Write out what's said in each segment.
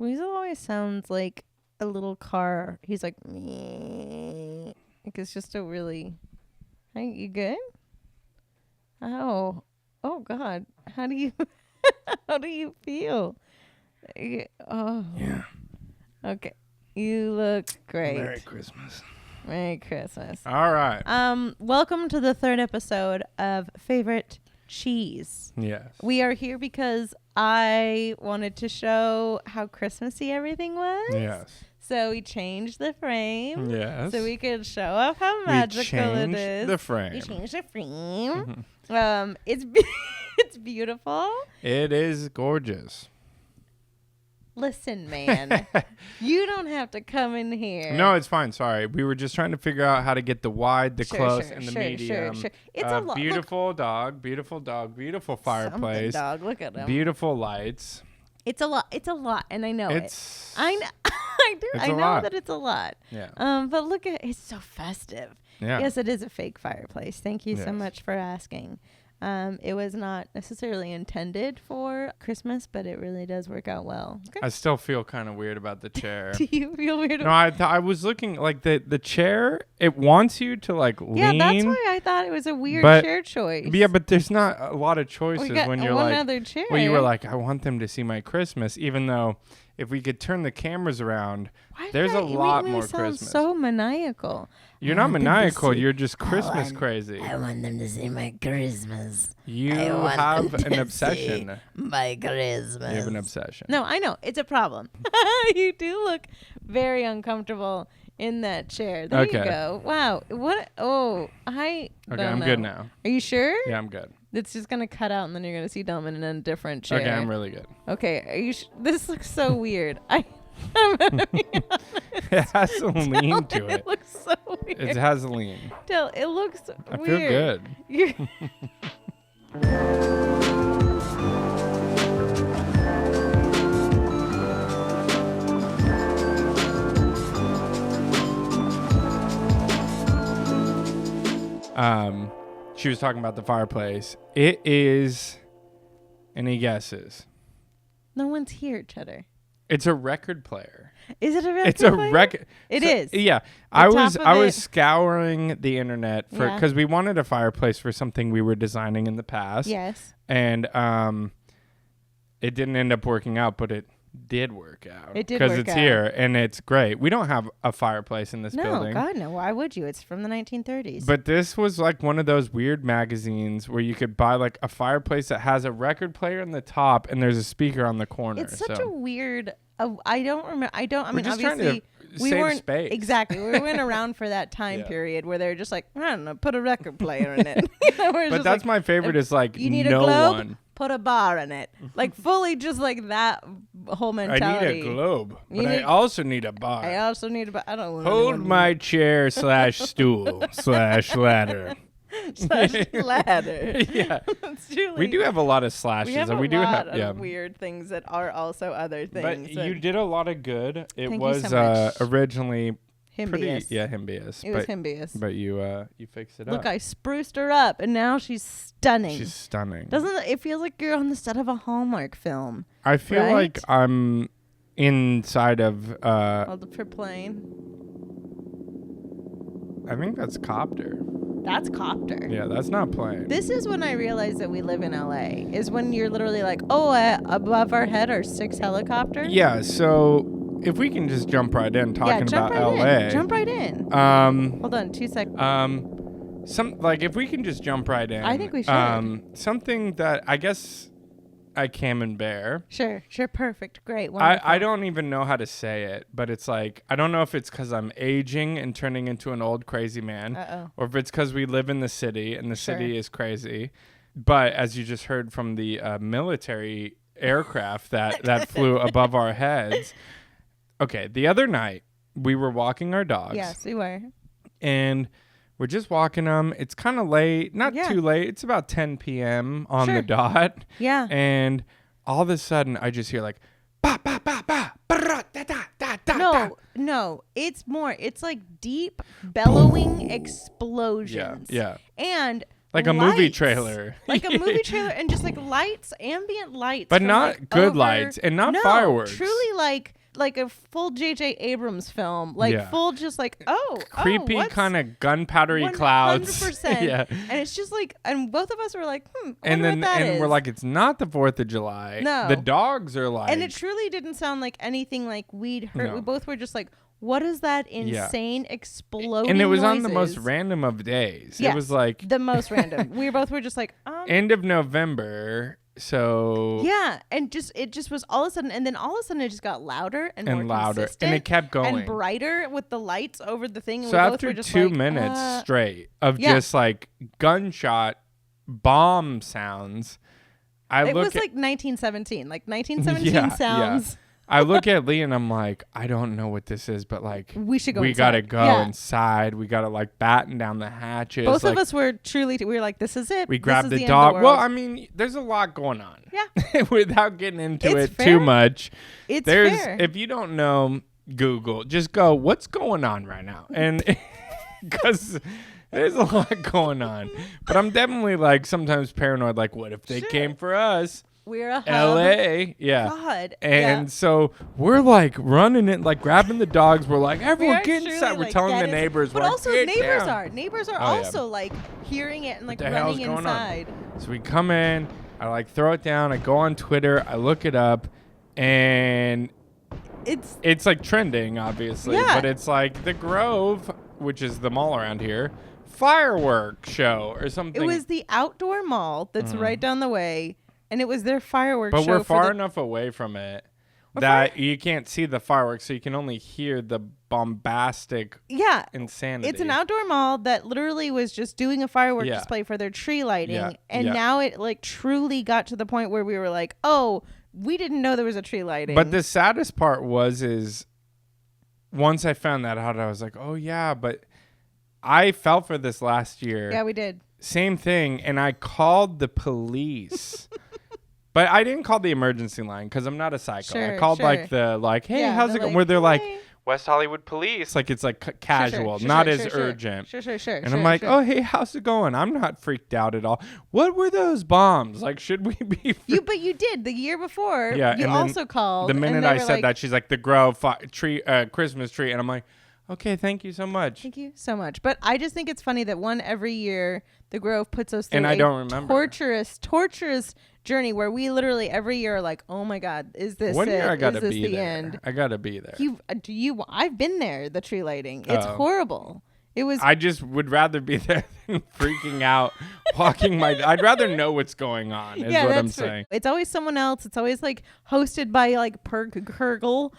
Weasel always sounds like a little car. He's like, meh. Like it's just a really. Hey, you good? Oh, God. How do you, how do you feel? Oh, Yeah. okay. You look great. Merry Christmas. Merry Christmas. All right. Welcome to the third episode of Favorite Cheese. Yes. We are here because I wanted to show how Christmassy everything was. Yes. So we changed the frame. Yes. So we could show off how magical it is. The frame. We changed the frame. Mhm. It's beautiful. It is gorgeous. Listen, man, you don't have to come in here. No, it's fine. Sorry. We were just trying to figure out how to get the wide, the close, and the medium. Sure. It's a lot. Beautiful dog, beautiful fireplace. Dog, look at him. Beautiful lights. It's a lot, and I know It's I know. I do. It's I a know lot. that it's a lot. Yeah. But look at it's so festive. Yeah. Yes, it is a fake fireplace. Thank you so Yes. much for asking. It was not necessarily intended for Christmas, but it really does work out well. Okay. I still feel kind of weird about the chair. Do you feel weird? No, I was looking like the chair. It wants you to like lean. Yeah, that's why I thought it was a weird chair choice. Yeah, but there's not a lot of choices we got when you're one like. other chair. Well, you were like, I want them to see my Christmas, even though if we could turn the cameras around, there's a lot more Christmas. So maniacal. You're not maniacal. You're just Christmas crazy. I want them to see my Christmas. You I want have them an to obsession. see my Christmas. You have an obsession. No, I know it's a problem. You do look very uncomfortable in that chair. There you go. Wow. What? Oh, I. Okay, I'm good now. Are you sure? Yeah, I'm good. It's just gonna cut out, and then you're gonna see Delman in a different chair. Okay, I'm really good. Okay. Are you? This looks so weird. I'm gonna be honest. It has a lean to it. It looks so weird. It has a lean. It looks I weird. feel good. You're She was talking about the fireplace. It is. Any guesses? No one's here, Cheddar. It's a record player. Is it a record? It's a player? record. It so, is. Yeah, The I top of was it- scouring the internet for Yeah. because we wanted a fireplace for something we were designing in the past. Yes. And it didn't end up working out, but it did work out. It did because work it's out. here and it's great. We don't have a fireplace in this No, building. God, no. Why would you? It's from the 1930s. But this was like one of those weird magazines where you could buy like a fireplace that has a record player in the top and there's a speaker on the corner. It's such a weird. I don't remember. I mean, just trying to obviously, we save weren't space. exactly. We weren't around for that time Yeah. period where they're just like, I don't know, put a record player in it. But that's my favorite. Is like you need no a globe, one. put a bar in it, like fully just like that whole mentality. I need a globe, You but I need- also need a bar. I also need a bar. I don't want Hold anyone- my chair / stool / ladder. slash ladder. Yeah. It's truly- We do have a lot of slashes. We have and a we do lot have of weird things that are also other But things. you did a lot of good. It Thank you was so much. originally pretty Himbious. himbious. It was himbious. But you fixed it Look, up. I spruced her up, and now she's stunning. She's stunning. Doesn't it feel like you're on the set of a Hallmark film? I feel right? like I'm inside of Hold up for plane. I think that's copter. That's copter. Yeah, that's not plane. This is when I realized that we live in LA. Is when you're literally like, oh, above our head are 6 helicopters. Yeah, so if we can just jump right in talking jump about right LA. in. Jump right in. Hold on, 2 seconds. If we can just jump right in. I think we should. Something that I guess I can bear. Sure, perfect, great, wonderful. I don't even know how to say it, but it's like, I don't know if it's because I'm aging and turning into an old crazy man, or if it's because we live in the city and the city is crazy. But as you just heard from the military aircraft that flew above our heads. Okay, the other night we were walking our dogs. Yes, we were. And we're just walking them. It's kind of late, not too late. It's about 10 p.m. on the dot. Yeah. And all of a sudden, I just hear like, ba ba ba ba, da da da da. No, it's more. It's like deep bellowing explosions. Yeah. And Like a movie trailer. Like a movie trailer and just like lights, ambient lights. But not good lights and not fireworks. Truly like a full J.J. Abrams film. Like full just like, creepy kind of gunpowdery clouds. 100%. Yeah. And it's just like, and both of us were like, and we're like, it's not the 4th of July. No. The dogs are like. And it truly didn't sound like anything like we'd heard. No. We both were just like, what is that insane exploding And it was noises? On the most random of days. Yes, it was like. The most random. We both were just like, End of November. So yeah, and it just was all of a sudden, and then all of a sudden it just got louder and more louder, consistent and it kept going and brighter with the lights over the thing. So after 2 minutes straight of just like gunshot bomb sounds, it was like 1917, like 1917 sounds. Yeah. I look at Lee and I'm like, I don't know what this is, but like we should go. We inside. gotta go inside. We gotta like batten down the hatches. Both of us were truly. We were like, this is it. We grabbed the dog. Well, I mean, there's a lot going on. Yeah. Without getting into it fair. too much, there's fair. If you don't know, Google. Just go. What's going on right now? And because. There's a lot going on. But I'm definitely like sometimes paranoid. Like, what if they came for us? We're a hub. LA. Yeah. God. And so we're like running it, like grabbing the dogs. We're like, everyone get inside. We're telling the neighbors. But we're also like, neighbors are also like hearing it and like running inside. So we come in. I like throw it down. I go on Twitter. I look it up. And it's like trending, obviously. Yeah. But it's like the Grove, which is the mall around here. Firework show or something. It was the outdoor mall that's right down the way, and it was their fireworks show. But we're far enough away from it that you can't see the fireworks, so you can only hear the bombastic insanity. It's an outdoor mall that literally was just doing a firework display for their tree lighting, and now it like truly got to the point where we were like, oh, we didn't know there was a tree lighting. But the saddest part is once I found that out, I was like, oh yeah, but I fell for this last year. Yeah, we did. Same thing. And I called the police. But I didn't call the emergency line because I'm not a psycho. I called hey, how's it going? Where they're like, West Hollywood Police. Like, it's like casual, not as urgent. Sure. And I'm like, oh, hey, how's it going? I'm not freaked out at all. What were those bombs? Like, should we be? But you did the year before. Yeah. You also called. The minute I said that, she's like, the Grove tree, Christmas tree. And I'm like, okay, thank you so much. Thank you so much. But I just think it's funny that every year the Grove puts us through and I don't remember. torturous journey where we literally every year are like, oh my God, is this One year I gotta is this be the there. end? I gotta be there. I've been there, the tree lighting. It's horrible. It was. I just would rather be there than freaking out, walking I'd rather know what's going on. Is what I'm saying. It's always someone else. It's always like hosted by like Per Kurgle,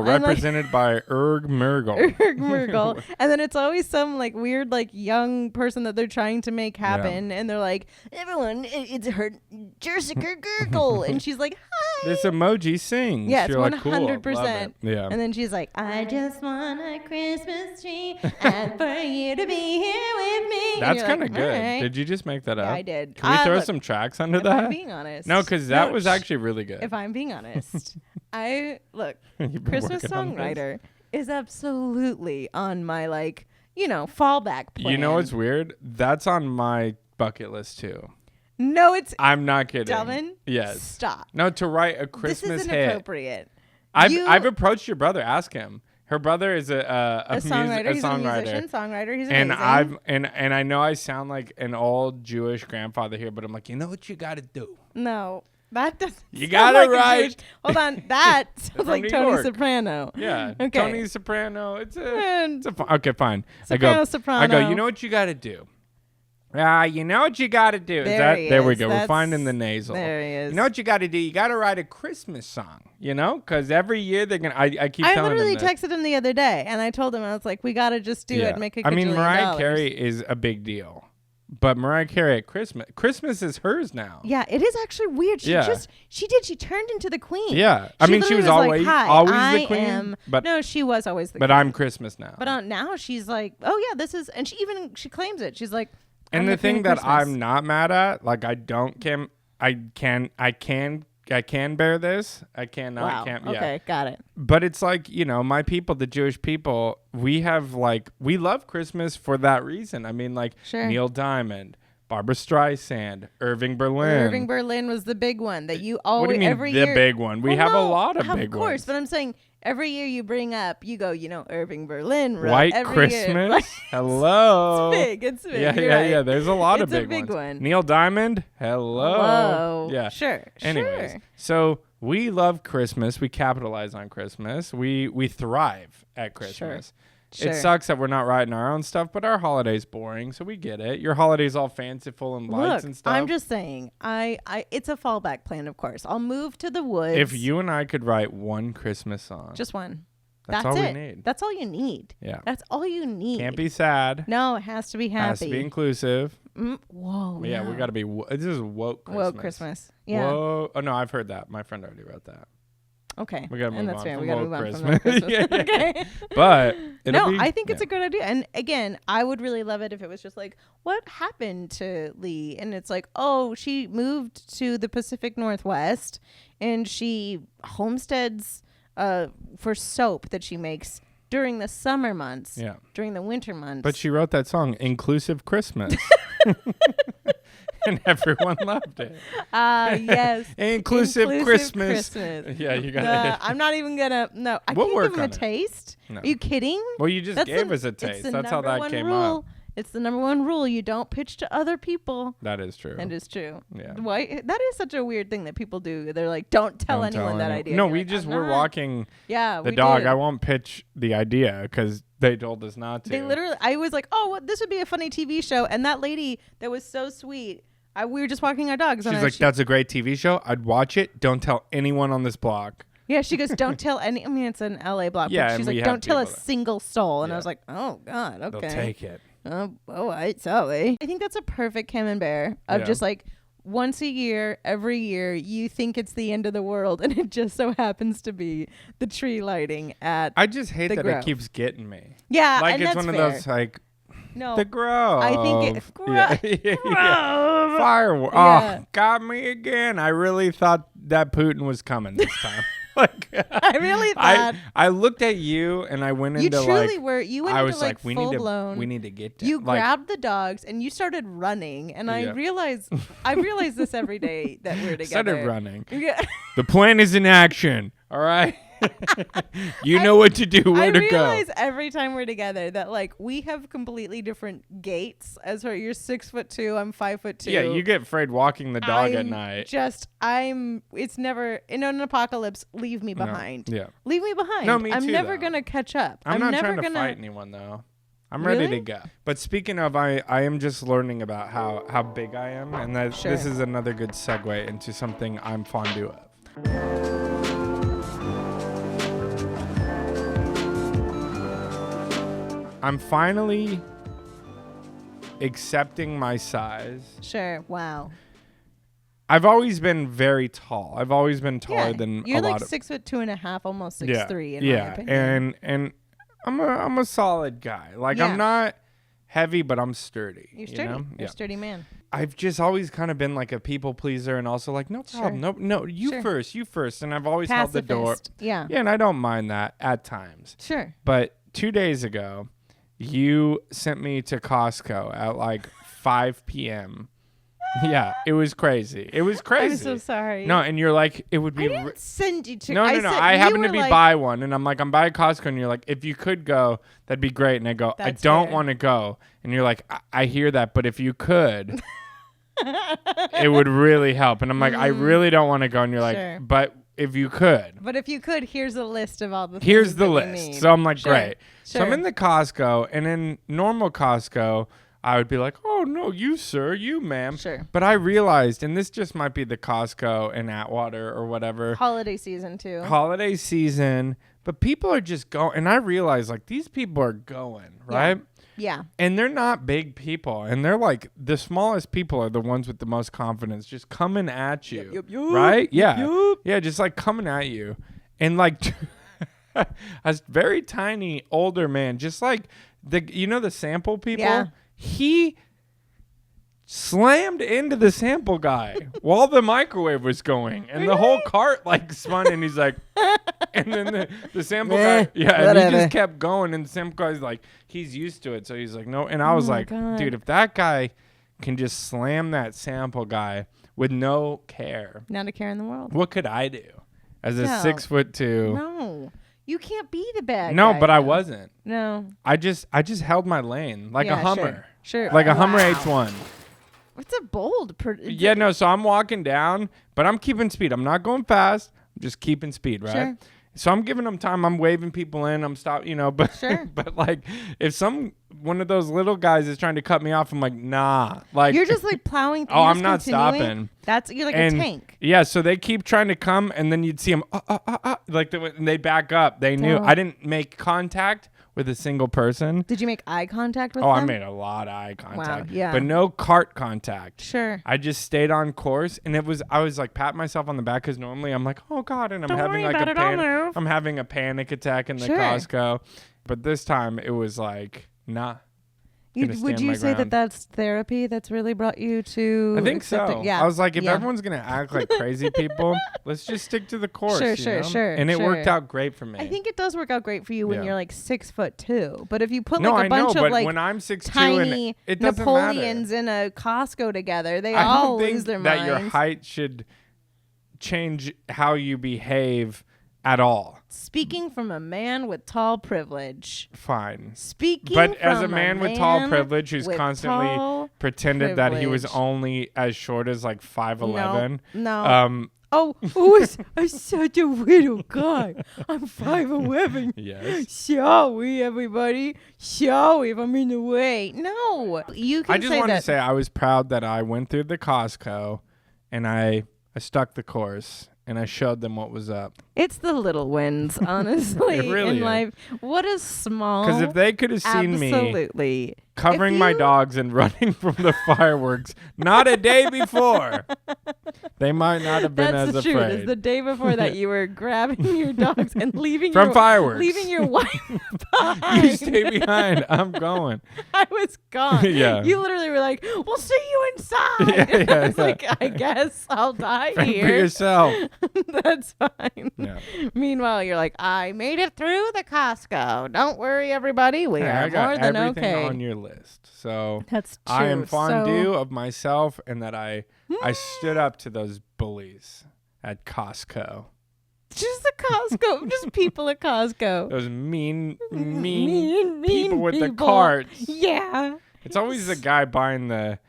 represented by Erg Mergle. And then it's always some like weird like young person that they're trying to make happen, and they're like, everyone, it's her Jessica Gurgle, and she's like, hi. This emoji sings. Yes, you're 100%. Like, cool. Yeah. And then she's like, I just want a Christmas tree. And for you to be here with me. That's kind of good. Right. Did you just make that up? Yeah, I did. Can we throw some tracks under that? If I'm being honest. No, because that was actually really good. If I'm being honest. Christmas songwriter is absolutely on my fallback plan. You know what's weird? That's on my bucket list too. No, I'm not kidding. Delman? Yes. Stop. No, to write a Christmas hit. This is inappropriate. I've approached your brother. Ask him. Her brother is a songwriter. He's a musician, songwriter. He's amazing. And I know I sound like an old Jewish grandfather here, but I'm like, you know what you got to do? No, that doesn't. You got to write. Hold on, that sounds like Tony Soprano. Yeah, okay. Tony Soprano. It's a okay, fine. Soprano. I go. You know what you got to do? You know what you got to do. There we go. We're finding the nasal. There he is. You know what you got to do? You got to write a Christmas song, because every year they're going to, I keep telling him I literally texted him the other day, and I told him, I was like, we got to just do it, make a $1 gajillion. Mariah Carey is a big deal. But Mariah Carey at Christmas is hers now. Yeah, it is actually weird. She turned into the queen. Yeah. She was always the queen. But no, she was always the queen. But I'm Christmas now. But now she's like, oh yeah, this is, and she claims it. She's like, and the thing that I'm not mad at, like I can bear this. I cannot. Wow. Can't. Yeah. Okay, got it. But it's like, my people, the Jewish people, we love Christmas for that reason. Sure. Neil Diamond, Barbara Streisand, Irving Berlin. Irving Berlin was the big one that you always, what do you mean every the year, big one? We have a lot of big ones. Of course, but I'm saying every year you bring up, you go, Irving Berlin wrote White every Christmas. Year. Hello. It's big. Yeah, yeah. There's a lot of big ones. One. Neil Diamond. Hello. Yeah. Sure. Anyways, sure. So we love Christmas. We capitalize on Christmas. We thrive at Christmas. Sure. It sucks that we're not writing our own stuff, but our holiday's boring, so we get it. Your holiday's all fanciful and lights and stuff. I'm just saying, it's a fallback plan, of course. I'll move to the woods. If you and I could write one Christmas song. Just one. That's all we need. That's all you need. Yeah. That's all you need. Can't be sad. No, it has to be happy. Has to be inclusive. Whoa. Yeah, we got to be. This is woke Christmas. Woke Christmas. Yeah. Whoa. Oh, no, I've heard that. My friend already wrote that. Okay. We got to move on. Fair. From we got to woke move Christmas. on from Christmas. Yeah. Okay. But I think it's a good idea. And again, I would really love it if it was just like, what happened to Lee? And it's like, oh, she moved to the Pacific Northwest and she homesteads for soap that she makes during the summer months. Yeah. During the winter months. But she wrote that song, Inclusive Christmas. And everyone loved it. Yes. Inclusive Christmas. Yeah, you got it. I'm not even gonna. No, I can't give him a taste. No. Are you kidding? Well, you just gave us a taste. That's how that came up. It's the number one rule. You don't pitch to other people. That is true. That is true. Yeah. Why? That is such a weird thing that people do. They're like, don't tell anyone that idea. No, we just were walking the dog. I won't pitch the idea because they told us not to. They literally, I was like, oh, this would be a funny TV show. And that lady that was so sweet, we were just walking our dogs. She's like, that's a great TV show. I'd watch it. Don't tell anyone on this block. Yeah, she goes, don't tell any. I mean, it's an LA block. Yeah, but she's like, don't tell a single soul. And I was like, oh, God, okay. They'll take it. Oh, right, sorry. I think that's a perfect camembert of just like once a year, every year, you think it's the end of the world, and it just so happens to be the tree lighting at. I just hate that Grove. It keeps getting me. Yeah, like and it's that's one fair. of those like. No, the Grove. I think it. Fireworks. Yeah. Oh, got me again. I really thought that Putin was coming this time. I really thought. I looked at you and I went into you truly were. You went into like full blown. We need to get down. You grabbed the dogs and you started running, and I realized this every day that we're together. Started running. Yeah. The plan is in action. All right. You know what to do, where to go. I realize every time we're together that like we have completely different gaits. As for you're 6'2", I'm 5'2". Yeah, you get afraid walking the dog at night. It's never in an apocalypse. Leave me behind. No. Yeah, leave me behind. No, me too. I'm never though. gonna catch up. I'm not never trying to fight anyone though. I'm ready to go. But speaking of, I am just learning about how big I am, and that this is another good segue into something I'm fondue of. I'm finally accepting my size. Sure. Wow. I've always been very tall. I've always been taller than you're a lot like of 6'2.5", almost 6'3". In my opinion. and I'm a solid guy. Like I'm not heavy, but I'm sturdy. You're sturdy. You're a sturdy man. I've just always kind of been like a people pleaser, and also like no problem, no, you first, and I've always held the door. Yeah, and I don't mind that at times. Sure. But 2 days ago, you sent me to Costco at like 5 p.m. Yeah, it was crazy. It was crazy. I'm so sorry. No, and you're like, it would be. I didn't send you to. No. I happened to be by one, and I'm like, I'm by Costco, and you're like, if you could go, that'd be great. And I go, I don't want to go, and you're like, I hear that, but if you could, it would really help. And I'm like, I really don't want to go, and you're like, but if you could. But if you could, here's a list of all the. Here's the list. So I'm like, great. Sure. So I'm in the Costco, and in normal Costco, I would be like, oh, no, you, sir, you, ma'am. Sure. But I realized, and this just might be the Costco in Atwater or whatever. Holiday season, too. Holiday season. But people are just going. And I realize, like, these people are going, right? Yeah. And they're not big people. And they're like, the smallest people are the ones with the most confidence just coming at you. Yep. Right? Yeah. Yep. Yeah, just like coming at you. And like a very tiny older man, just like the sample people. Yeah. He slammed into the sample guy while the microwave was going, and the whole cart like spun, and he's like, and then the sample guy, and he just kept going, and the sample guy's like, he's used to it, so he's like, no, and I was like, God. dude, if that guy can just slam that sample guy with no care. Not a care in the world. What could I do as a No. 6'2"? No. You can't be the bad No, guy. but I wasn't. No. I just held my lane like a Hummer. Sure. Like a Hummer H1. It's a bold. Yeah, no, so I'm walking down, but I'm keeping speed. I'm not going fast. I'm just keeping speed, right? Sure. So I'm giving them time. I'm waving people in. I'm but Sure. but like if one of those little guys is trying to cut me off, I'm like, nah. Like You're just like plowing through. Oh, I'm not stopping. You're like and a tank. Yeah, so they keep trying to come, and then you'd see them like and they back up. They knew I didn't make contact with a single person. Did you make eye contact with them? Oh, I made a lot of eye contact. Wow, yeah. But no cart contact. Sure. I just stayed on course, and I was like patting myself on the back because normally I'm like, oh God, and I'm having like a panic. I'm having a panic attack in the Costco. But this time it was like, nah. Would you say that that's therapy that's really brought you to? I think so. Yeah. I was like, if everyone's gonna act like crazy people, let's just stick to the course. Sure. And it worked out great for me. I think it does work out great for you when you're like 6'2", but if you put no, like a bunch I know, of like when I'm 6'2", tiny it doesn't Napoleons matter. in a Costco together, they I all don't think lose their that minds. your height should change how you behave at all. Speaking from a man with tall privilege. Fine. Speaking But from as a man with tall privilege who's constantly tall pretended that he was privilege. only as short as like 5'11". No. I'm such a little guy. I'm 5'11". Yes. Shall we, everybody? Shall we if I'm in the way? No. You can I just say wanted that. to say I was proud that I went through the Costco and I stuck the course and I showed them what was up. It's the little wins, honestly, It really in is. life. What a small. Because if they could have seen me absolutely covering my dogs and running from the fireworks not a day before, they might not have been That's as the truth. afraid. It's the day before that you were grabbing your dogs and leaving From your fireworks. leaving your wife behind. You stay behind. I'm going. I was gone. Yeah. You literally were like, "We'll see you inside." Yeah, I was like, "I guess I'll die Fend here." for yourself. That's fine. Yeah. Meanwhile, you're like, "I made it through the Costco. Don't worry, everybody. We Hey, are I got more than everything okay." on your list. So That's true. I am fondue So, of myself and that I stood up to those bullies at Costco. just the Costco, just people at Costco. Those mean Mean people with the people. carts. Yeah. It's always the guy buying the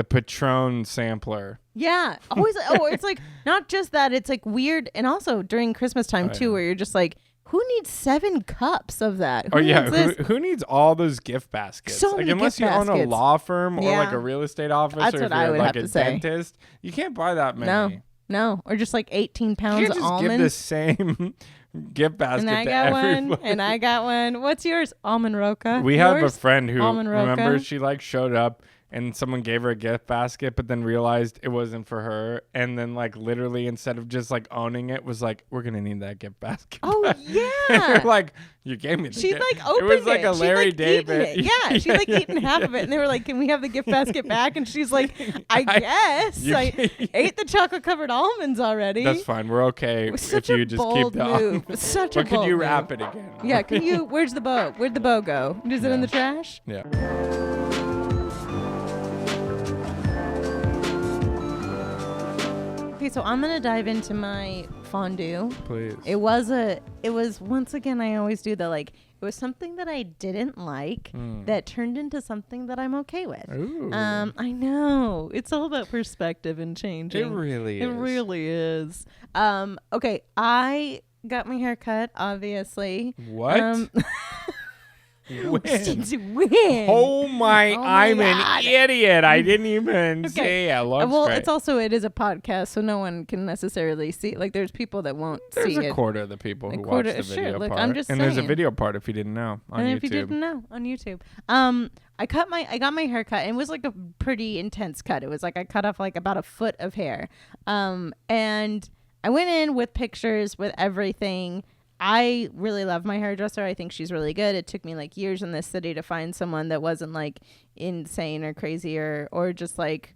Patron sampler. Yeah. Always. It's like not just that. It's like weird, and also during Christmas time too, yeah. where you're just like, who needs 7 cups of that? Oh yeah, needs this? who needs all those gift baskets? So like many unless gift you own a baskets. law firm or like Yeah. a real estate office, That's or what if I you're would like have a to say. dentist, you can't buy that many. No. Or just like 18 You pounds can't of just almonds. give the same gift basket and I to got everybody. one. And I got one. What's yours? Almond Roca. We have a Yours? friend who Almond Roca? remember she like showed up and someone gave her a gift basket, but then realized it wasn't for her, and then like literally instead of just like owning it, was like, "We're gonna need that gift basket." Oh back." yeah. And you're like, you gave me the She gift. like opened it was like a She'd, Larry like, David. eaten it. Yeah, she like eaten half of it, and they were like, "Can we have the gift basket back?" And she's like, "I guess You I can't- ate the chocolate covered almonds already." That's fine. We're okay It was if such you a just bold keep the. move. Such a But could bold you move. wrap it again? Yeah, can you? Where's the bow? Where'd the bow go? Is it in Yeah. the trash? Yeah. Okay, so I'm gonna dive into my fondue. Please. It was once again, I always do that. Like, it was something that I didn't like that turned into something that I'm okay with. Ooh. I know, it's all about perspective and changing. It really It is. really is. Okay, I got my hair cut, obviously. What? When? Since when? Oh my, I'm God. an idiot. I didn't even Okay. say I love Well, great. it is a podcast, so no one can necessarily see. Like, there's people that won't There's see a it. quarter of the people A who quarter- watch the sure, video look, part. I'm just and there's a saying. video part if you didn't know on And YouTube. if you didn't know, on YouTube. I got my hair cut, and it was like a pretty intense cut. It was like I cut off like about a foot of hair. And I went in with pictures, with everything. I really love my hairdresser. I think she's really good. It took me like years in this city to find someone that wasn't like insane or crazy or just like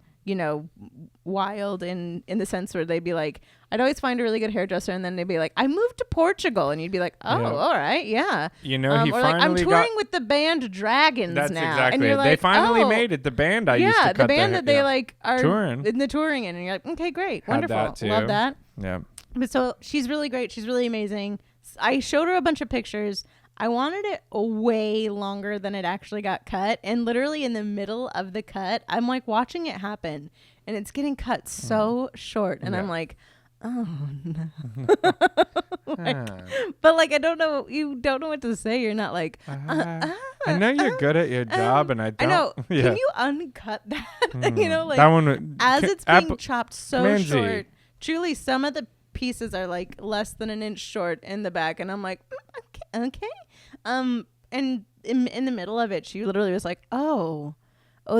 wild in the sense where they'd be like, I'd always find a really good hairdresser, and then they'd be like, I moved to Portugal, and you'd be like, oh, all right, yeah. He or finally like, I'm touring with the band Dragons That's now. exactly and you're it. like, They finally made it. The band I used to cut the band that they like are touring. in the touring in, and you're like, okay, great, Had wonderful, that too. love that. Yeah. But so she's really great. She's really amazing. I showed her a bunch of pictures. I wanted it way longer than it actually got cut. And literally in the middle of the cut, I'm like watching it happen. And it's getting cut so short. And I'm like, oh, no. But like, I don't know. You don't know what to say. You're not like, I know you're good at your job, and I don't. I know. Yeah. Can you uncut that? Like, that one, as it's being chopped so short. Truly, some of the pieces are like less than an inch short in the back, and I'm like, okay. And in the middle of it, she literally was like, oh,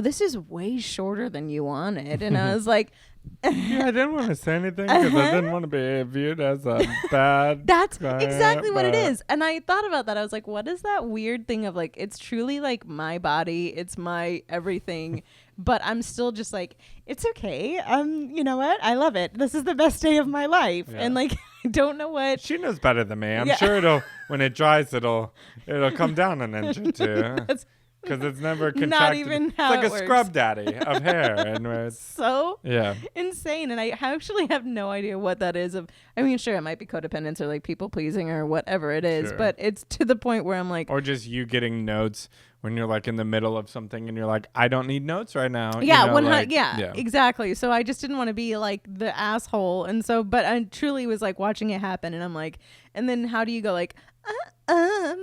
this is way shorter than you wanted, and I was like, yeah, I didn't want to say anything because I didn't want to be viewed as a bad. That's exactly what it is. And I thought about that. I was like, what is that weird thing of like, it's truly like my body, it's my everything. But I'm still just like, it's okay. You know what? I love it. This is the best day of my life. Yeah. And like, I don't know what. She knows better than me. I'm sure when it dries, it'll come down an inch or two. Because it's never contracted. Not even how it's like it a works. scrub daddy of hair. And it's so insane. And I actually have no idea what that is. I mean, sure, it might be codependence or like people pleasing or whatever it is. Sure. But it's to the point where I'm like. Or just you getting notes when you're like in the middle of something and you're like, I don't need notes right now. Yeah, exactly. So I just didn't want to be like the asshole. And so, but I truly was like watching it happen. And I'm like, and then how do you go like, I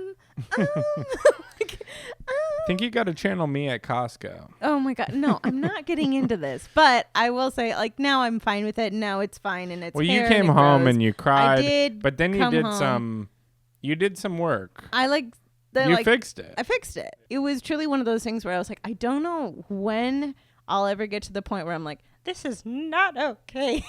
think you got to channel me at Costco. Oh my God. No, I'm not getting into this, but I will say like now I'm fine with it. Now it's fine. And it's, well, you came home grows. and you cried, I did, but then you did some work. You fixed it. I fixed it. It was truly one of those things where I was like, I don't know when I'll ever get to the point where I'm like, this is not okay.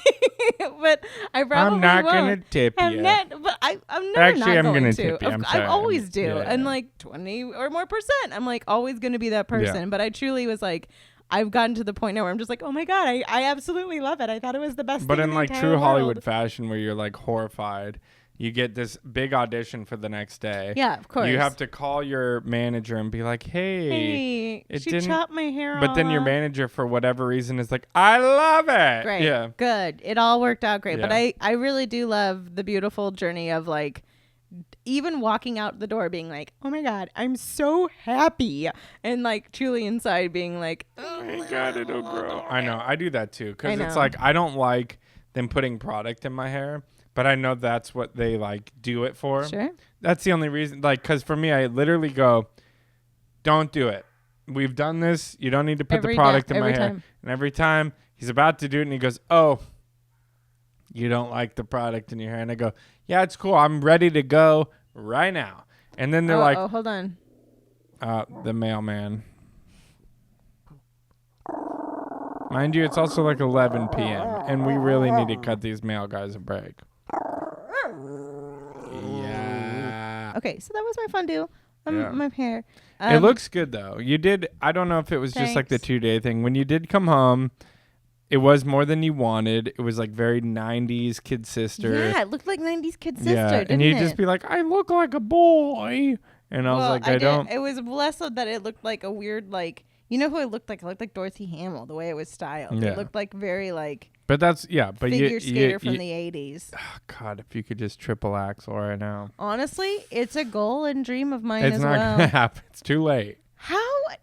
But I probably I'm not won't. Gonna tip you. I'm never Actually, I'm going gonna to. tip you. I always do. Yeah. And like 20 or more %. I'm like always going to be that person. Yeah. But I truly was like, I've gotten to the point now where I'm just like, oh my God, I absolutely love it. I thought it was the best but thing in like the true world. Hollywood fashion where you're like horrified, you get this big audition for the next day. Yeah, of course. You have to call your manager and be like, hey, she chopped my hair off. But then your manager, for whatever reason, is like, I love it. Great. Yeah. Good. It all worked out great. Yeah. But I really do love the beautiful journey of like, even walking out the door being like, oh my God, I'm so happy. And like truly inside being like, oh my God, it'll grow. I know. I do that too. Because it's like, I don't like them putting product in my hair. But I know that's what they like do it for. Sure. That's the only reason. Like, because for me, I literally go, don't do it. We've done this. You don't need to put the product in my hair. And every time he's about to do it and he goes, oh, you don't like the product in your hair. And I go, yeah, it's cool. I'm ready to go right now. And then they're like, oh, hold on. The mailman. Mind you, it's also like 11 p.m. And we really need to cut these mail guys a break. Yeah. Okay, so that was my fondue. My hair. It looks good though. You did. I don't know if it was just like the 2-day thing. When you did come home, it was more than you wanted. It was like very 90s Kid Sister. Yeah, it looked like 90s Kid Sister, didn't and you'd it? just be like, I look like a boy. And I was like, I don't. It was less of that it looked like a weird, like, you know who it looked like? It looked like Dorothy Hamill, the way it was styled. Yeah. It looked like very like. But that's, but figure skater from the 80s. Oh, God, if you could just triple axle right now. Honestly, it's a goal and dream of mine it's as not well. going to happen. It's too late. How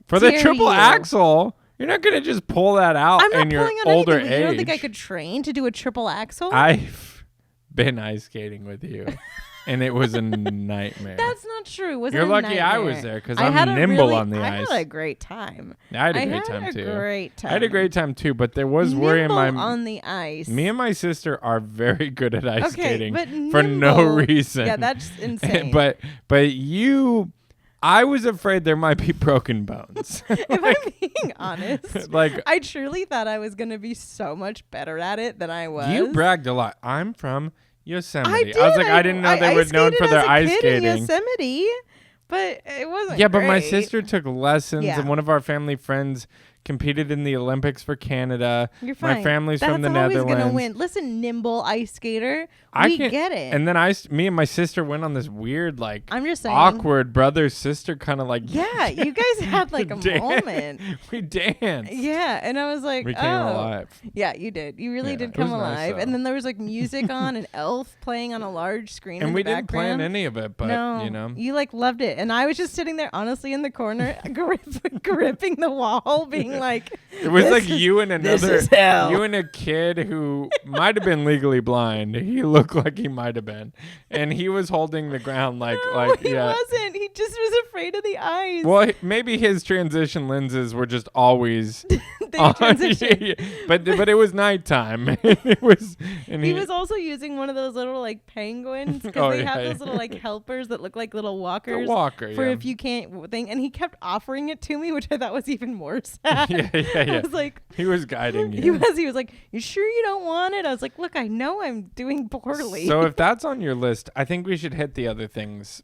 For the triple axle, you're not going to just pull that out in your older age. You don't think I could train to do a triple axle? I've been ice skating with you. And it was a nightmare. That's not true. You're lucky I was there because I'm nimble on the ice. I had a great time. I had a great time too. I had a great time too, but there was worry in my on the ice. Me and my sister are very good at ice skating but for no reason. Yeah, that's insane. but I was afraid there might be broken bones. If I'm being honest, like I truly thought I was gonna be so much better at it than I was. You bragged a lot. I'm from Yosemite. I was like, I didn't know they were known for their ice skating. In Yosemite, but it wasn't. Yeah, but my sister took lessons, Yeah. and one of our family friends competed in the Olympics for Canada. You're fine. My family's from the That's Netherlands. always gonna win. Listen, nimble ice skater. We get it. And then me and my sister went on this weird, like, I'm just saying, awkward brother-sister kind of like. Yeah, you guys had like a moment. We danced. Yeah, and I was like, we came alive. Yeah, you did. You really did come alive. Nice, and then there was like music on, an elf playing on a large screen and in we the didn't background. plan any of it, but no, you know, you like loved it, and I was just sitting there, honestly, in the corner, gripping the wall, being like, it was like you and another, is hell. you and a kid who might have been legally blind. He looked like he might have been, and he was holding the ground like he wasn't. He just was afraid of the eyes. Well, maybe his transition lenses were just always they transition. but it was nighttime. It was, and he was also using one of those little like penguins because they have those little like helpers that look like little walkers. For if you can't thing, and he kept offering it to me, which I thought was even more sad. Yeah. I was like, he was guiding you. He was like, you sure you don't want it? I was like, look, I know I'm doing poorly. So if that's on your list, I think we should hit the other things.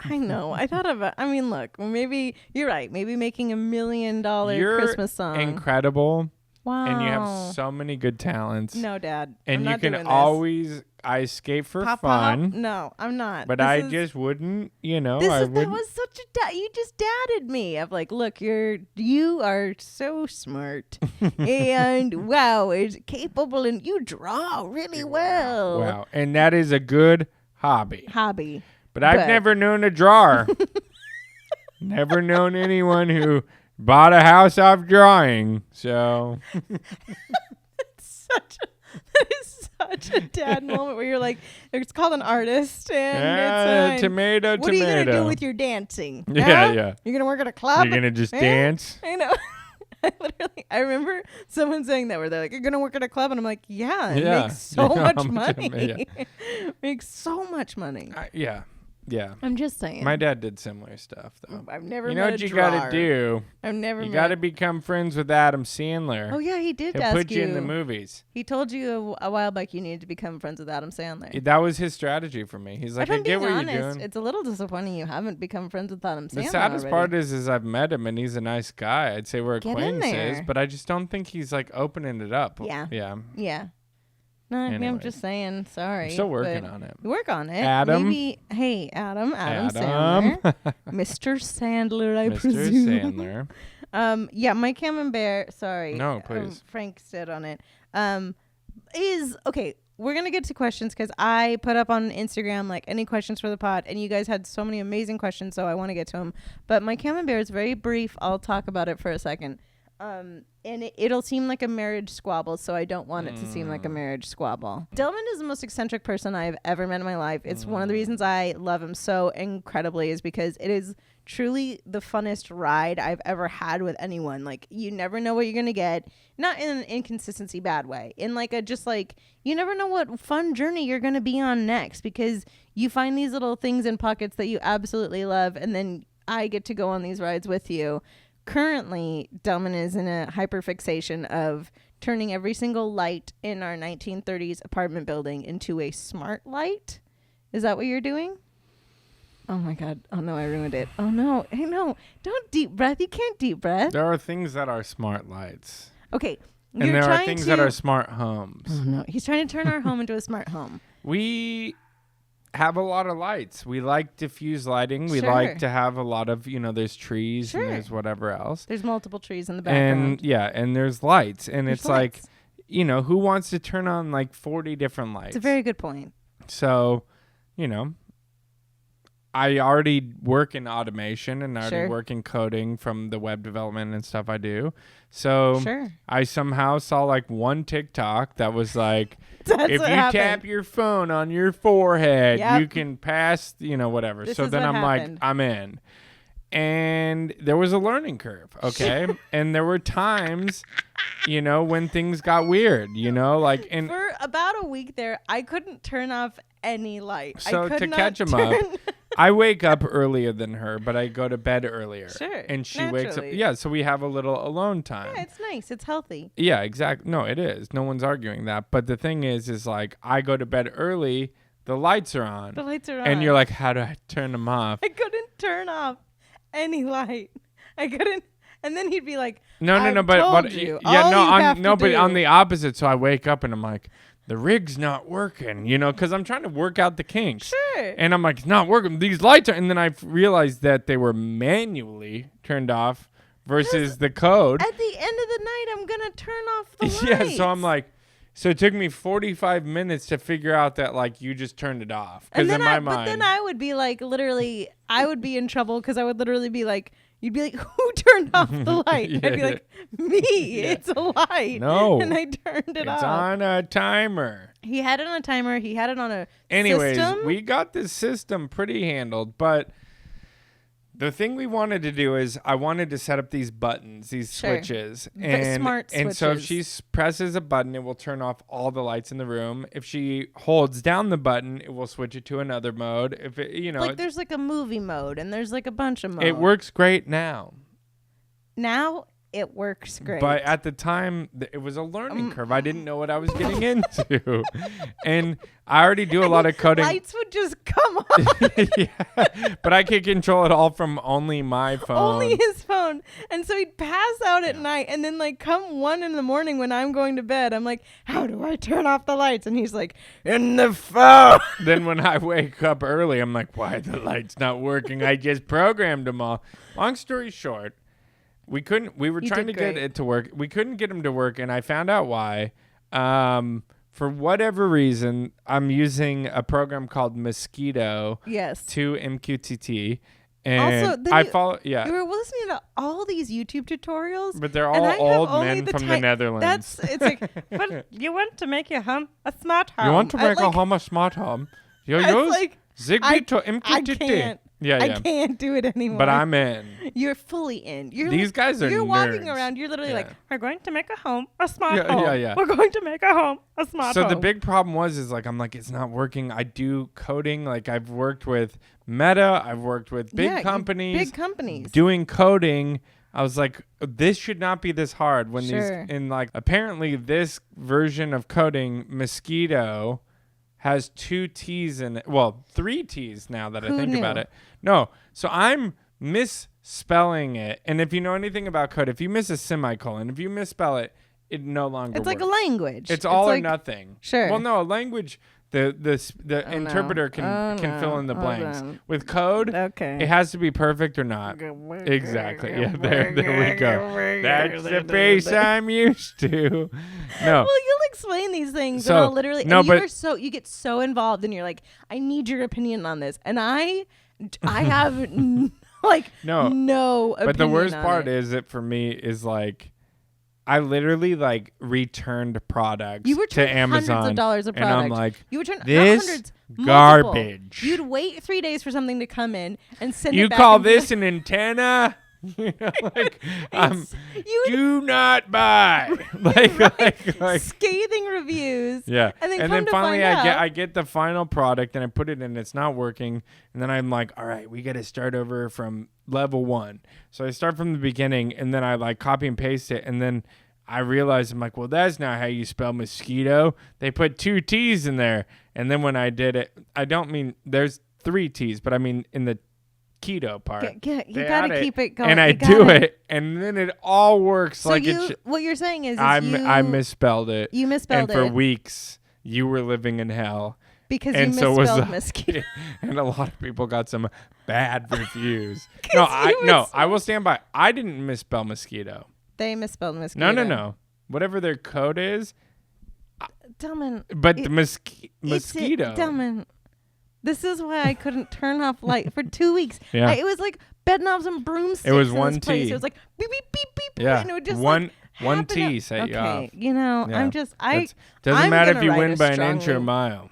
I know. I thought about. I mean, look, maybe you're right. Maybe making $1 million Christmas song. Incredible. Wow. And you have so many good talents. No, Dad. And I'm you can always ice skate for Pop. fun. No, I'm not. But I just wouldn't, you know. That was such a you just dadded me. I'm like, look, you are so smart, and wow, is capable, and you draw really well. Wow, and that is a good hobby. But I've never known a drawer. Never known anyone who bought a house off drawing. So that is such a dad moment where you're like, it's called an artist, and it's tomato. What are you gonna do with your dancing? Yeah, huh? yeah. You're gonna work at a club? You're gonna just dance? I know. I remember someone saying that where they're like, you're gonna work at a club, and I'm like, yeah, it makes so much money. Makes so much money. Yeah. I'm just saying. My dad did similar stuff, though. I've never met a drawer. You know what you gotta do? I've never You gotta become friends with Adam Sandler. Oh, yeah, he did He'll put you in the movies. He told you a while back you needed to become friends with Adam Sandler. That was his strategy for me. He's like, I get what you're doing. It's a little disappointing you haven't become friends with Adam Sandler. The saddest part is I've met him, and he's a nice guy. I'd say we're acquaintances, but I just don't think he's like opening it up. Yeah. No, anyway. I'm just saying. Sorry. I'm still working on it. Work on it. Adam. Hey, Adam Sandler. Mr. Sandler, I presume. Mr. Sandler. Yeah, my camembert, sorry. No, please. Frank stood on it. Okay, we're going to get to questions because I put up on Instagram, like, any questions for the pod, and you guys had so many amazing questions, so I want to get to them. But my camembert is very brief. I'll talk about it for a second. And it'll seem like a marriage squabble, so I don't want it to seem like a marriage squabble. Delman is the most eccentric person I've ever met in my life. It's one of the reasons I love him so incredibly is because it is truly the funnest ride I've ever had with anyone. Like, you never know what you're going to get. Not in an inconsistency bad way. In like a just like, you never know what fun journey you're going to be on next because you find these little things in pockets that you absolutely love, and then I get to go on these rides with you. Currently, Delman is in a hyperfixation of turning every single light in our 1930s apartment building into a smart light. Is that what you're doing? Oh, my God. Oh, no, I ruined it. Oh, no. Hey, no. Don't deep breath. You can't deep breath. There are things that are smart lights. Okay. And there are things that are smart homes. Oh, no. He's trying to turn our home into a smart home. We have a lot of lights. We like diffuse lighting. We like to have a lot of, there's trees and there's whatever else. There's multiple trees in the background. And there's lights. And there's like, who wants to turn on like 40 different lights? It's a very good point. So, I already work in automation and I already work in coding from the web development and stuff I do. So I somehow saw like one TikTok that was like, if you tap your phone on your forehead, you can pass, whatever. So then I'm like, I'm in. And there was a learning curve, okay? And there were times, when things got weird, like. And for about a week there, I couldn't turn off any light. So to catch him up, I wake up earlier than her, but I go to bed earlier. Sure. And she wakes up. Yeah, so we have a little alone time. Yeah, it's nice. It's healthy. Yeah, exactly. No, it is. No one's arguing that. But the thing is like, I go to bed early, the lights are on. The lights are on. And you're like, how do I turn them off? I couldn't turn off any light. I couldn't. And then he'd be like, no, but you. yeah, but on do. the opposite. So I wake up and I'm like, the rig's not working, because I'm trying to work out the kinks. Sure. And I'm like, it's not working. These lights are, and then I realized that they were manually turned off versus the code. At the end of the night, I'm gonna turn off the lights. Yeah, so I'm like, so it took me 45 minutes to figure out that like you just turned it off. Because in my mind, but then I would be like, literally, I would be in trouble because I would literally be like, you'd be like, who turned off the light? Yeah, I'd be like, me. Yeah. It's a light. No. And I turned it off. It's on a timer. He had it on a timer. He had it on a Anyways, system. we got this system pretty handled, but the thing we wanted to do is I wanted to set up these buttons, these switches. And, smart switches. And so if she presses a button, it will turn off all the lights in the room. If she holds down the button, it will switch it to another mode. If it, like there's like a movie mode and there's like a bunch of modes. It works great now. Now it works great. But at the time, it was a learning curve. I didn't know what I was getting into. And I already do a lot of coding. Lights would just come on. Yeah, but I could control it all from only my phone. Only his phone. And so he'd pass out at night. And then like come 1 a.m. when I'm going to bed, I'm like, how do I turn off the lights? And he's like, in the phone. Then when I wake up early, I'm like, why are the lights not working? I just programmed them all. Long story short, we were trying to get it to work. We couldn't get them to work, and I found out why. For whatever reason, I'm using a program called Mosquito. Yes. To MQTT. And also, I follow. Yeah. You were listening to all these YouTube tutorials, but they're all old men from the Netherlands. It's like, but you want to make your home a smart home. You want to make a home a smart home? You use like, Zigbee to MQTT. I can't. Yeah. I can't do it anymore. But I'm in. You're fully in. These guys are You're nerds. walking around. You're literally like, we're going to make a home a smart home. Yeah. We're going to make a home a smart home. So the big problem is like, I'm like, it's not working. I do coding. Like I've worked with Meta. I've worked with big companies. Big companies. Doing coding. I was like, this should not be this hard when apparently this version of coding, Mosquito, has 2 T's in it. Well, 3 T's now that I think about it. No. So I'm misspelling it. And if you know anything about code, if you miss a semicolon, if you misspell it, it no longer works. It's like a language. It's all or nothing. Sure. Well, no, a language, the interpreter can fill in the blanks. With code, it has to be perfect or not. Exactly. Yeah, there we go. That's the face I'm used to. No. Well, you'll explain these things, so, and I'll literally. No, and but you get so involved, and you're like, I need your opinion on this, and I have no opinion. But the worst part is that for me is like, I literally like returned products to Amazon. Hundreds of dollars of product. And I'm like, you returned this garbage. You'd wait 3 days for something to come in and send it You back. call and this an antenna? Do not buy. like scathing reviews. Yeah. And then finally I get the final product and I put it in, it's not working. And then I'm like, all right, we got to start over from level 1. So I start from the beginning and then I like copy and paste it. And then I realized, I'm like, well, that's not how you spell mosquito. They put 2 T's in there. And then when I did it, I don't mean there's 3 T's, but I mean in the keto part. You got to keep it going. And I do it, and then it all works so like what you're saying is I misspelled it. You misspelled it. And for weeks, you were living in hell. Because you misspelled mosquito. And a lot of people got some bad reviews. I will stand by. I didn't misspell mosquito. They misspelled mosquito. No. Whatever their code is. Delman. But the mosquito. Delman. This is why I couldn't turn off light for 2 weeks. Yeah. It was like bed knobs and broomsticks. It was in 1 this place. T. It was like beep beep beep beep. Yeah. And it would just one happen T set you off. You know, Yeah. I'm just doesn't matter if you win by an inch or a mile.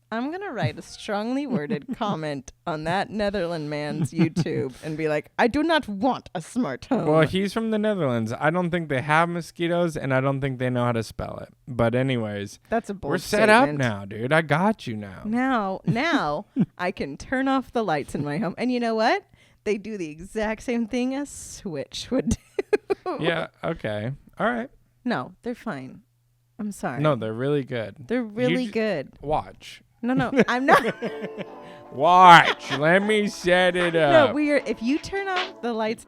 I'm gonna write a strongly worded comment on that Netherlands man's YouTube and be like, I do not want a smart home. Well, he's from the Netherlands. I don't think they have mosquitoes, and I don't think they know how to spell it. But anyways, that's a bold we're set up now, dude. I got you now. Now I can turn off the lights in my home, and you know what? They do the exact same thing a switch would do. Yeah. Okay. All right. No, they're fine. I'm sorry. No, they're really good. They're really good. Watch. No, I'm not. Watch. Let me set it up. No, if you turn off the lights.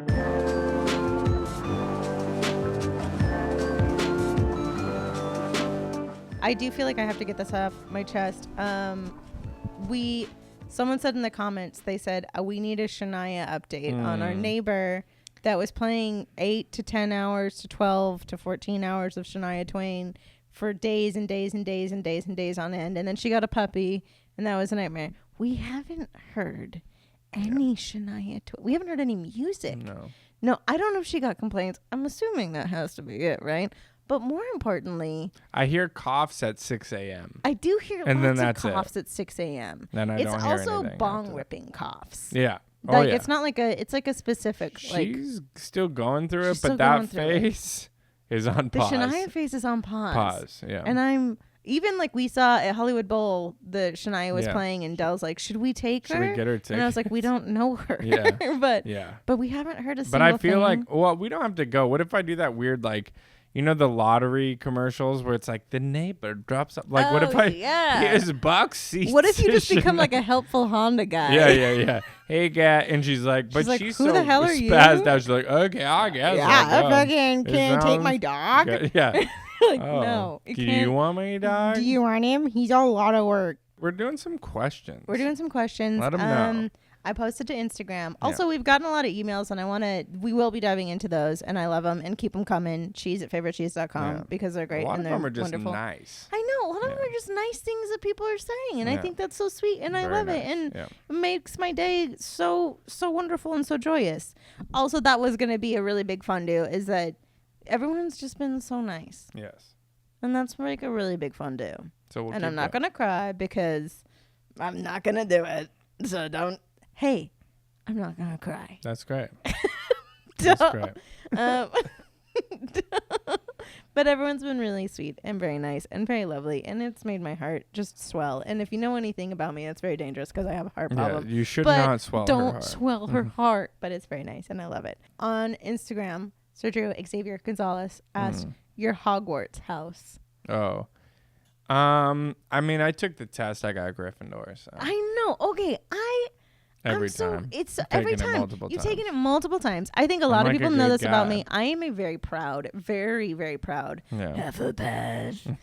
I do feel like I have to get this off my chest. Someone said in the comments, they said, we need a Shania update on our neighbor that was playing 8 to 10 hours to 12 to 14 hours of Shania Twain for days and days and days and days and days on end. And then she got a puppy, and that was a nightmare. We haven't heard any Shania Twain. We haven't heard any music. No, I don't know if she got complaints. I'm assuming that has to be it, right? But more importantly, I hear coughs at 6 a.m. I do hear lots of coughs at 6 a.m. Then it's also bong ripping coughs. Yeah. Like it's not like it's like a specific. She's still going through it, but that face is on pause. The Shania face is on pause. Yeah. And I'm even like we saw at Hollywood Bowl, the Shania was playing, and Dell's like, "Should we take her? Should we get her tickets?" And I was like, "We don't know her." but we haven't heard a single thing. But I feel like, well, we don't have to go. What if I do that weird like? You know the lottery commercials where it's like the neighbor drops up. Like, what if here's box seats? What if you just become like a helpful Honda guy? Yeah. Hey, guy, and she's like, but she's who so the hell are you? spazzed out. She's like, okay, I guess. Yeah, I fucking can't take my dog. Good. Yeah. Like, no. Do you want my dog? Do you want him? He's a lot of work. We're doing some questions. Let them know. I posted to Instagram. Also, we've gotten a lot of emails, and we will be diving into those, and I love them, and keep them coming. cheese@favoritecheese.com because they're great and they're wonderful. A lot of them are just nice. I know. A lot of them are just nice things that people are saying, and I think that's so sweet, and I love it, and it makes my day so wonderful and so joyous. Also, that was going to be a really big fun do, is that everyone's just been so nice. Yes. And that's like a really big fun do. So I'm not going to cry because I'm not going to do it. So don't. Hey, I'm not going to cry. That's great. That's great. But everyone's been really sweet and very nice and very lovely. And it's made my heart just swell. And if you know anything about me, it's very dangerous because I have a heart problem. Yeah, you should not swell her heart. Don't swell her heart. But it's very nice and I love it. On Instagram, Sergio Xavier Gonzalez asked, your Hogwarts house. Oh. I mean, I took the test. I got Gryffindor. So. I know. Okay, Every time. You've taken it multiple times. I think a lot of people know this about me. I am a very proud, very, very proud Hufflepuff.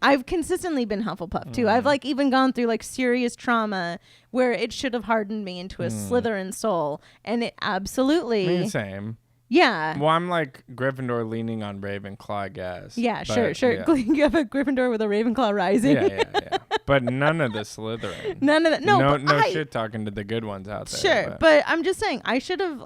I've consistently been Hufflepuff too. I've like even gone through like serious trauma where it should have hardened me into a Slytherin soul, and it absolutely. Same. Yeah. Well, I'm like Gryffindor leaning on Ravenclaw, I guess. Yeah, sure. Yeah. You have a Gryffindor with a Ravenclaw rising. Yeah. But none of the Slytherin. None of that. No shit talking to the good ones out there. Sure, but I'm just saying I should have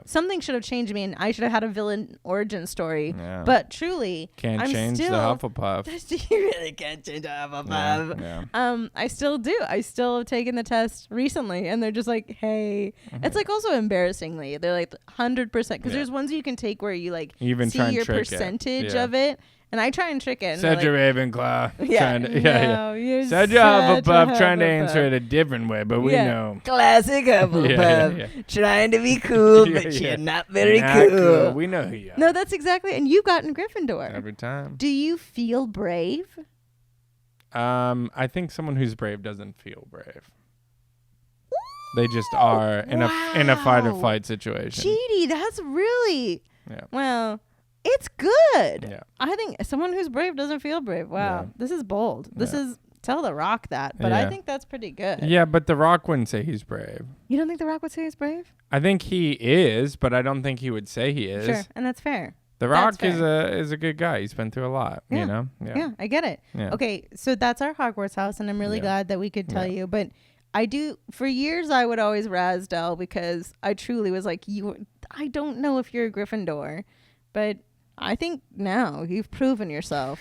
something should have changed me, and I should have had a villain origin story. Yeah. But truly, can't change the Hufflepuff. You really can't change a Hufflepuff. Yeah. I still do. I still have taken the test recently, and they're just like, hey, it's like also embarrassingly, they're like 100% because there's ones you can take where you like even see your percentage of it. And I try and trick it. Said your Ravenclaw. You're said your Hufflepuff, trying to answer it a different way, but we know. Classic Hufflepuff. Trying to be cool, but you're not very cool. We know who you are. No, that's exactly. And you've gotten Gryffindor. Every time. Do you feel brave? I think someone who's brave doesn't feel brave. They just are in a fight or flight situation. Cheaty, that's really. Yeah. Well. It's good. Yeah. I think someone who's brave doesn't feel brave. Wow. Yeah. This is bold. This is tell The Rock that. But I think that's pretty good. Yeah, but The Rock wouldn't say he's brave. You don't think The Rock would say he's brave? I think he is, but I don't think he would say he is. Sure, and that's fair. The Rock is a good guy. He's been through a lot, you know? Yeah, I get it. Yeah. Okay, so that's our Hogwarts house, and I'm really glad that we could tell you. But I do, for years, I would always razz Del because I truly was like, I don't know if you're a Gryffindor, but I think now you've proven yourself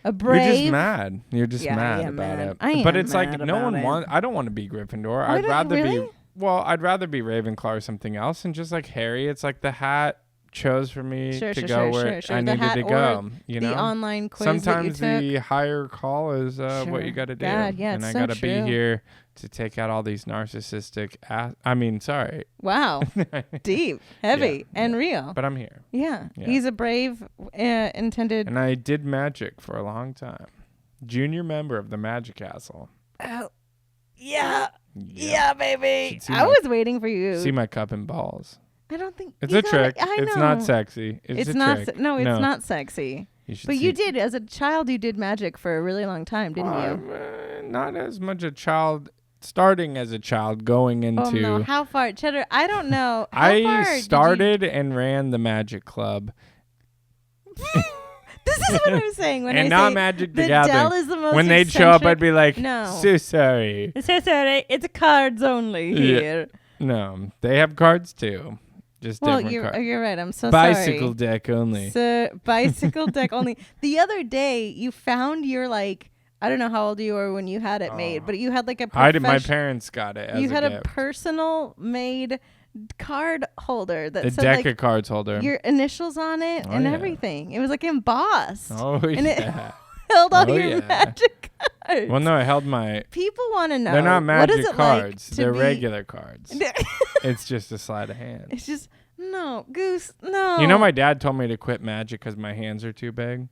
a brave. You're just mad. You're just mad about it. But it's like no one wants. I don't want to be Gryffindor. I'd rather be. Well, I'd rather be Ravenclaw or something else. And just like Harry, it's like the hat chose for me to go where I needed to go. You know, the online quiz. Sometimes the higher call is what you got to do. God, yeah, and I got to be here to take out all these narcissistic Wow. Deep, heavy, and real. But I'm here. Yeah. He's a brave, intended. And I did magic for a long time. Junior member of the Magic Castle. Oh, yeah. Yeah, baby. I was waiting for you. See my cup and balls. I don't think. It's a trick. It's not sexy. It's not. No, it's not sexy. But you did, as a child, you did magic for a really long time, didn't you? Not as much a child. Starting as a child, going into... Oh, no. How far? Cheddar, I don't know. I started and ran the magic club. This is what I'm saying when and I not say Magic the the Gathering. Dell is the most when they'd show up, I'd be like, no. So sorry. So sorry. It's cards only here. No, they have cards too. Just different cards. You're right. I'm so bicycle sorry. deck only. So bicycle deck only. The other day, you found your I don't know how old you were when you had it made, but you had like a my parents got it as you had a gift. personal made card holder that said deck of cards holder. Your initials on it and everything. It was like embossed. Oh, and yeah. It held all your magic cards. Well, no, it held my... People want to know. They're not magic cards. Like they're regular cards. It's just a sleight of hand. It's just, no, Goose, no. You know, my dad told me to quit magic because my hands are too big.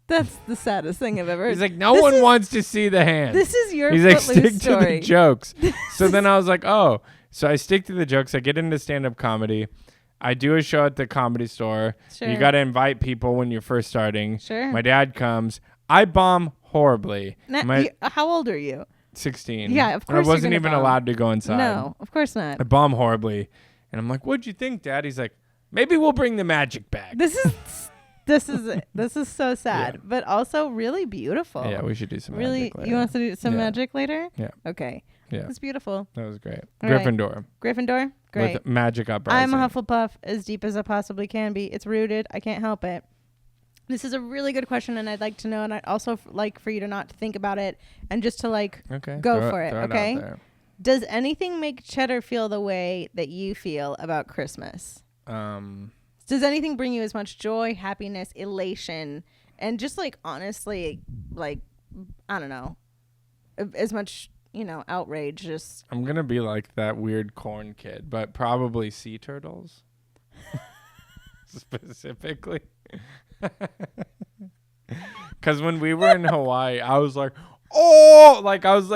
That's the saddest thing I've ever heard. He's like, no one wants to see the hands. This is your He's like, stick to the jokes. So then I was like, oh. So I stick to the jokes. I get into stand-up comedy. I do a show at the Comedy Store. Sure. You got to invite people when you're first starting. Sure. My dad comes. I bomb horribly. How old are you? 16. Yeah, of course. I wasn't even allowed to go inside. No, of course not. I bomb horribly. And I'm like, what'd you think, Dad? He's like, maybe we'll bring the magic back. This is so sad, but also really beautiful. Yeah, we should do some magic later. You want us to do some magic later? Yeah. Okay. Yeah. It's beautiful. That was great. All Gryffindor. Right. Gryffindor? Great. With magic uprising. I'm a Hufflepuff, as deep as I possibly can be. It's rooted. I can't help it. This is a really good question, and I'd like to know, and I'd also like for you to not think about it and just to go for it, okay? Does anything make Cheddar feel the way that you feel about Christmas? Does anything bring you as much joy, happiness, elation, and just honestly, I don't know, as much, outrage? Just I'm going to be like that weird corn kid, but probably sea turtles. Specifically. Because when we were in Hawaii, I was like, oh,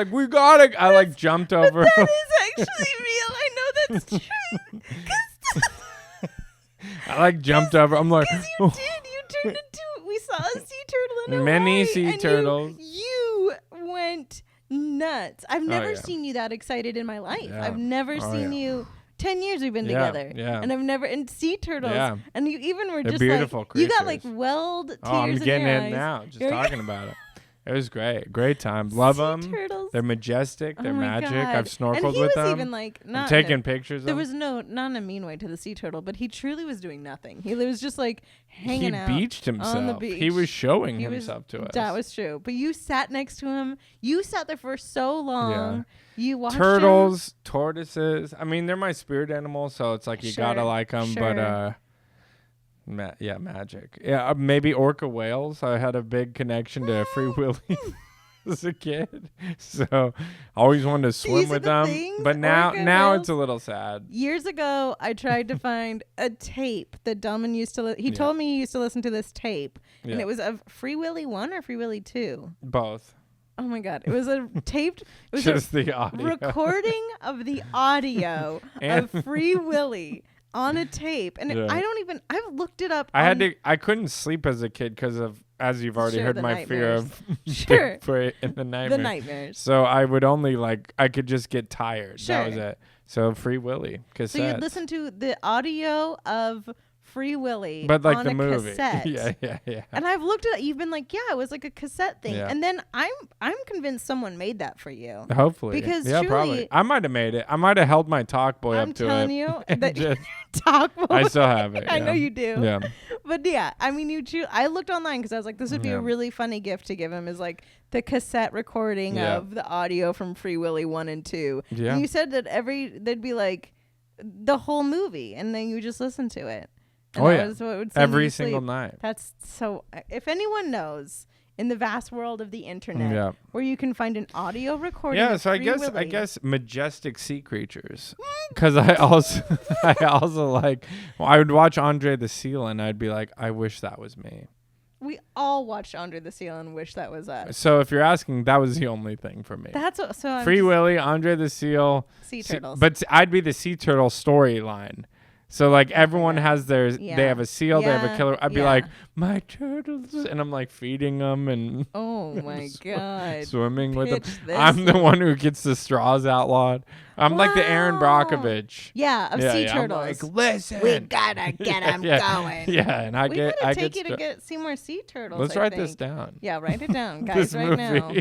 we got it. I jumped over. But that is actually real. I know that's true. I jumped over. I'm like, you did. You turned into. We saw a sea turtle in Hawaii. Many sea turtles. You went nuts. I've never seen you that excited in my life. Yeah. I've never seen you. 10 years we've been together. Yeah. And I've never, and sea turtles. Yeah. And you even were They're just beautiful creatures. You got welled tears I'm in getting your it eyes. now, just talking about it. It was great. Great time. Love them. Turtles. They're majestic. They're magic. God. I've snorkeled and he with was them. Even I'm taking pictures There of was not in a mean way to the sea turtle, but he truly was doing nothing. He was just hanging out. He beached himself. On the beach. He was showing himself to us. That was true. But you sat next to him. You sat there for so long. Yeah. You watched turtles, tortoises. I mean, they're my spirit animals, so it's you gotta like them. Sure. But magic. Yeah, maybe orca whales. I had a big connection to Free Willy as a kid, so I always wanted to swim with them. But now it's a little sad. Years ago, I tried to find a tape that Delman used to. He told me he used to listen to this tape, and it was of Free Willy 1 or Free Willy 2. Both. Oh my God! It was a taped. It was just the audio recording of the audio of Free Willy on a tape, and I've looked it up. I couldn't sleep as a kid because of, as you've already heard, my fear of Bigfoot and the nightmares. So I would only I could just get tired. That was it. So Free Willy cassettes. So you'd listen to the audio of Free Willy, but on the a movie. Cassette. Yeah. And I've looked at it. You've been it was a cassette thing. Yeah. And then I'm convinced someone made that for you. Hopefully, because truly, probably I might have made it. I might have held my talk boy up to it. I'm telling you that talk boy. I still have it. I know you do. Yeah. But yeah, I mean, I looked online because I was like, this would be a really funny gift to give him, is the cassette recording of the audio from Free Willy 1 and 2. Yeah. And you said that they'd be the whole movie, and then you just listen to it. And was what would every single night. That's so. If anyone knows in the vast world of the internet where you can find an audio recording, so I guess majestic sea creatures. Because I also I would watch Andre the Seal and I'd be like, I wish that was me. We all watched Andre the Seal and wish that was us. So if you're asking, that was the only thing for me. That's what. So Free Willy, Andre the Seal, sea turtles. But I'd be the sea turtle storyline. So like everyone has their, they have a seal, they have a killer. I'd be like, my turtles, and I'm like feeding them and oh my god, swimming with them. I'm the one who gets the straws outlawed. I'm like the Aaron Brockovich. Yeah, of sea turtles. I'm like, listen, we gotta get them going. Yeah, and I take you to get see more sea turtles. Let's write this down. Yeah, write it down, guys, right now.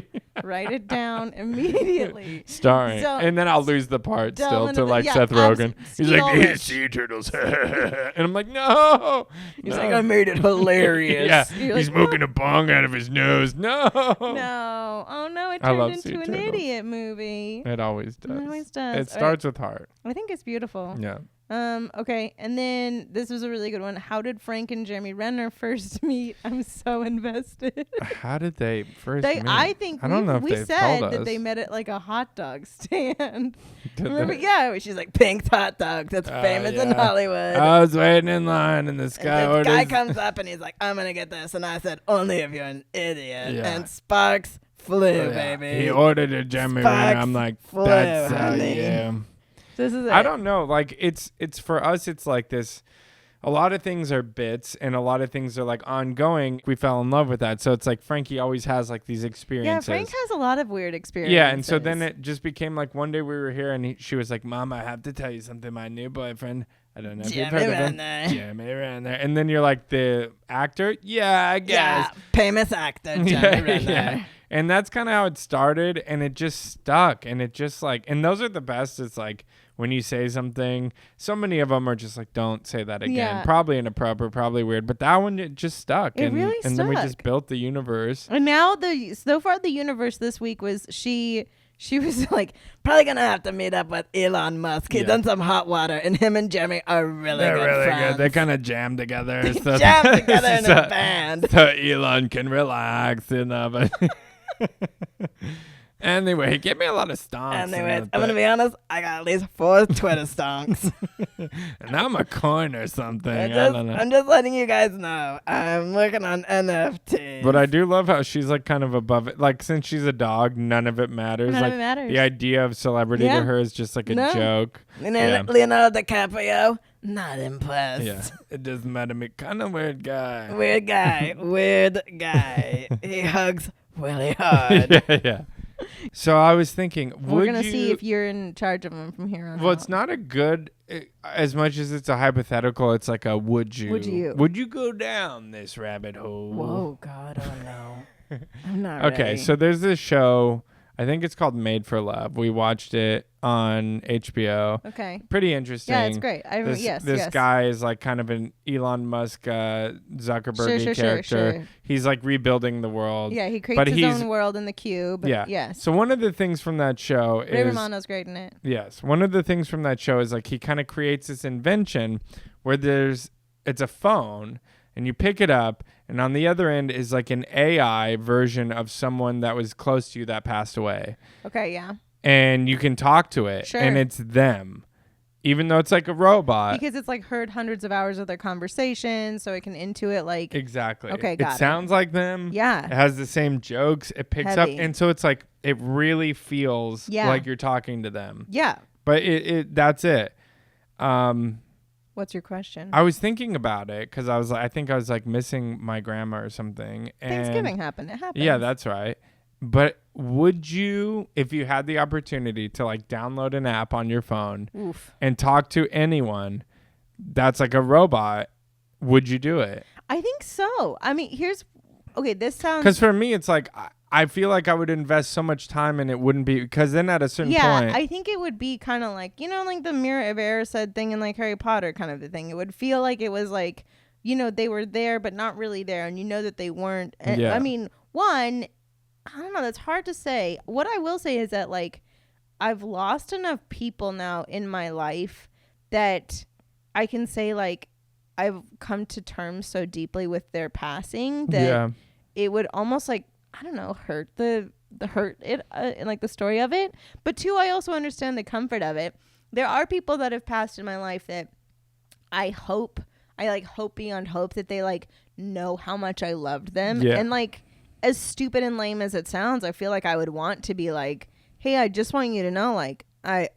Write it down immediately. Starring, and then I'll lose the part still to like Seth Rogen. He's like, these sea turtles, and I'm like, no. He's like, I made it hilarious. Yeah, he's smoking a bong out of his nose. No. No. Oh no, it turned into an idiot movie. It always does. It always does. It starts with heart. I think it's beautiful. Yeah. Okay, and then this was a really good one. How did Frank and Jeremy Renner first meet? I'm so invested. How did they first meet? I think I don't know if we they've said told that us. they met at like a hot dog stand. Remember? Yeah, she's like Pink's hot dogs. That's famous in Hollywood. I was waiting in line, and this guy comes up and he's like, I'm gonna get this, and I said, only if you're an idiot. Yeah. And Sparks flew, baby. He ordered a Jeremy Renner. I'm like, that's yeah. This is it. I don't know. Like it's for us. It's like this. A lot of things are bits, and a lot of things are like ongoing. We fell in love with that, so it's like Frankie always has like these experiences. Yeah, Frank has a lot of weird experiences. Yeah, and so then it just became like one day we were here, and she was like, "Mom, I have to tell you something. My new boyfriend. I don't know if you've heard of him. Jeremy Renner." And then you're like, the actor? Yeah, I guess. Yeah, famous actor, Jeremy Renner. Yeah. And that's kind of how it started, and it just stuck, and it just like, and those are the best. It's like when you say something, so many of them are just like, don't say that again. Yeah. Probably inappropriate, probably weird, but that one, it just stuck. It really stuck. And then we just built the universe. And now so far the universe this week was she was like, probably gonna have to meet up with Elon Musk. He's done some hot water, and him and Jeremy are really good. They kind of jam together. They jam together in a band. So Elon can relax, but anyway, give me a lot of stonks. Anyways, I'm gonna be honest. I got at least 4 Twitter stonks. And I'm a coin or something. I don't know. I'm just letting you guys know. I'm working on NFTs. But I do love how she's like kind of above it. Like since she's a dog, none of it matters. None of it matters. The idea of celebrity to her is just like a joke. And then Leonardo DiCaprio, not impressed. Yeah, it doesn't matter to me. Kind of weird guy. Weird guy. He hugs really hard. Yeah. So I was thinking, we're going to see if you're in charge of them from here on out. Well, it's not a good, as much as it's a hypothetical, it's like a would you go down this rabbit hole? Whoa, God, oh no. I'm not ready. Okay, so there's this show, I think it's called Made for Love. We watched it on HBO. Okay. Pretty interesting. Yeah, it's great. This guy is like kind of an Elon Musk, Zuckerberg character. Sure. He's like rebuilding the world. Yeah, he creates his own world in the cube. Yeah. Yes. So one of the things from that show Ray Romano's great in it. Yes. One of the things from that show is like he kind of creates this invention where it's a phone and you pick it up, and on the other end is like an AI version of someone that was close to you that passed away. Okay, yeah. And you can talk to it, and it's them, even though it's like a robot. Because it's like heard hundreds of hours of their conversation, so it can intuit like... Exactly. Okay, got it. It sounds like them. Yeah. It has the same jokes. It picks up, and so it's like, it really feels like you're talking to them. Yeah. But that's it. What's your question? I was thinking about it because I think I was like missing my grandma or something. And Thanksgiving happened. It happened. Yeah, that's right. But would you, if you had the opportunity to like download an app on your phone and talk to anyone that's like a robot, would you do it? I think so. I mean, this sounds... Because for me, it's like... I feel like I would invest so much time and it wouldn't be, because then at a certain point... Yeah, I think it would be kind of like, like the Mirror of Erised thing in like Harry Potter kind of the thing. It would feel like it was like, they were there but not really there, and that they weren't. And, I mean, I don't know, that's hard to say. What I will say is that like I've lost enough people now in my life that I can say like I've come to terms so deeply with their passing that it would almost like, I don't know, hurt and like the story of it. But two, I also understand the comfort of it. There are people that have passed in my life that I hope beyond hope that they like know how much I loved them. Yeah. And like, as stupid and lame as it sounds, I feel like I would want to be like, hey, I just want you to know, like, I